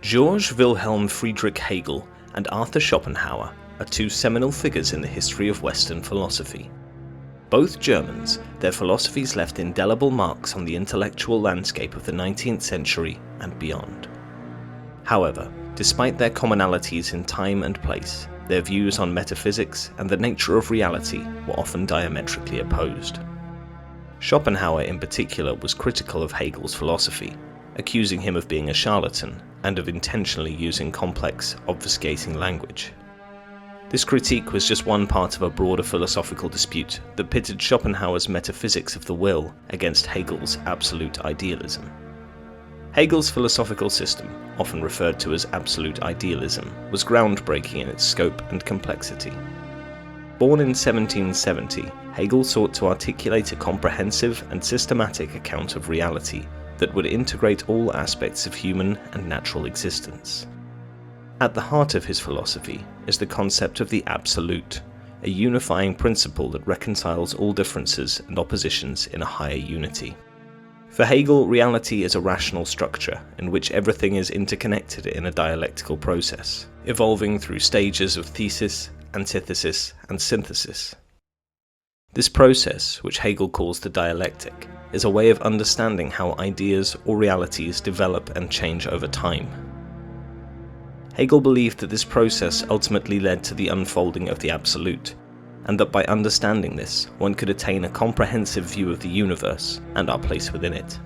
Georg Wilhelm Friedrich Hegel and Arthur Schopenhauer are two seminal figures in the history of Western philosophy. Both Germans, their philosophies left indelible marks on the intellectual landscape of the 19th century and beyond. However, despite their commonalities in time and place, their views on metaphysics and the nature of reality were often diametrically opposed. Schopenhauer in particular was critical of Hegel's philosophy, accusing him of being a charlatan and of intentionally using complex, obfuscating language. This critique was just one part of a broader philosophical dispute that pitted Schopenhauer's metaphysics of the will against Hegel's absolute idealism. Hegel's philosophical system, often referred to as absolute idealism, was groundbreaking in its scope and complexity. Born in 1770, Hegel sought to articulate a comprehensive and systematic account of reality that would integrate all aspects of human and natural existence. At the heart of his philosophy is the concept of the absolute, a unifying principle that reconciles all differences and oppositions in a higher unity. For Hegel, reality is a rational structure in which everything is interconnected in a dialectical process, evolving through stages of thesis, antithesis, and synthesis. This process, which Hegel calls the dialectic, is a way of understanding how ideas or realities develop and change over time. Hegel believed that this process ultimately led to the unfolding of the absolute, and that by understanding this, one could attain a comprehensive view of the universe and our place within it.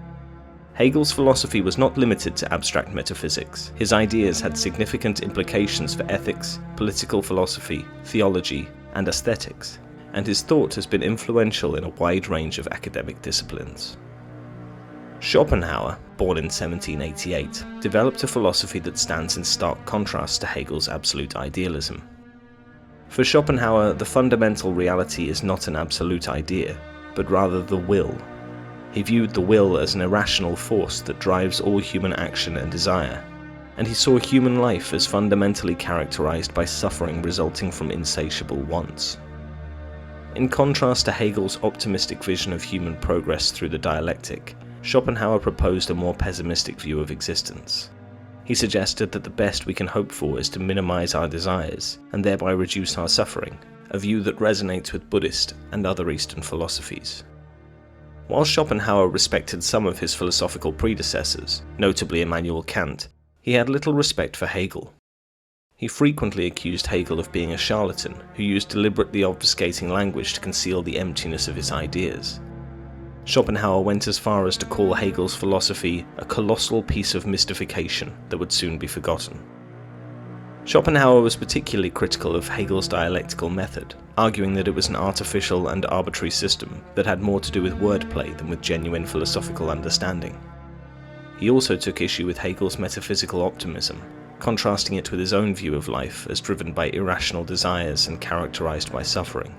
Hegel's philosophy was not limited to abstract metaphysics. His ideas had significant implications for ethics, political philosophy, theology, and aesthetics, and his thought has been influential in a wide range of academic disciplines. Schopenhauer, born in 1788, developed a philosophy that stands in stark contrast to Hegel's absolute idealism. For Schopenhauer, the fundamental reality is not an absolute idea, but rather the will. He viewed the will as an irrational force that drives all human action and desire, and he saw human life as fundamentally characterized by suffering resulting from insatiable wants. In contrast to Hegel's optimistic vision of human progress through the dialectic, Schopenhauer proposed a more pessimistic view of existence. He suggested that the best we can hope for is to minimize our desires, and thereby reduce our suffering, a view that resonates with Buddhist and other Eastern philosophies. While Schopenhauer respected some of his philosophical predecessors, notably Immanuel Kant, he had little respect for Hegel. He frequently accused Hegel of being a charlatan who used deliberately obfuscating language to conceal the emptiness of his ideas. Schopenhauer went as far as to call Hegel's philosophy a colossal piece of mystification that would soon be forgotten. Schopenhauer was particularly critical of Hegel's dialectical method, arguing that it was an artificial and arbitrary system that had more to do with wordplay than with genuine philosophical understanding. He also took issue with Hegel's metaphysical optimism, contrasting it with his own view of life as driven by irrational desires and characterized by suffering.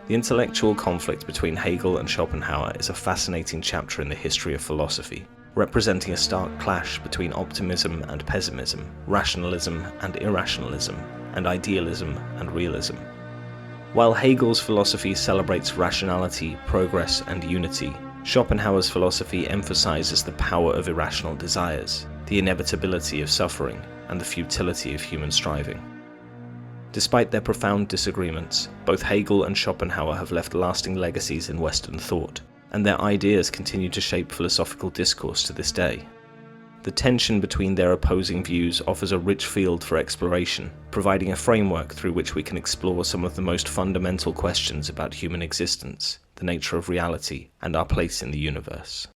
The intellectual conflict between Hegel and Schopenhauer is a fascinating chapter in the history of philosophy, representing a stark clash between optimism and pessimism, rationalism and irrationalism, and idealism and realism. While Hegel's philosophy celebrates rationality, progress, and unity, Schopenhauer's philosophy emphasizes the power of irrational desires, the inevitability of suffering, and the futility of human striving. Despite their profound disagreements, both Hegel and Schopenhauer have left lasting legacies in Western thought, and their ideas continue to shape philosophical discourse to this day. The tension between their opposing views offers a rich field for exploration, providing a framework through which we can explore some of the most fundamental questions about human existence, the nature of reality, and our place in the universe.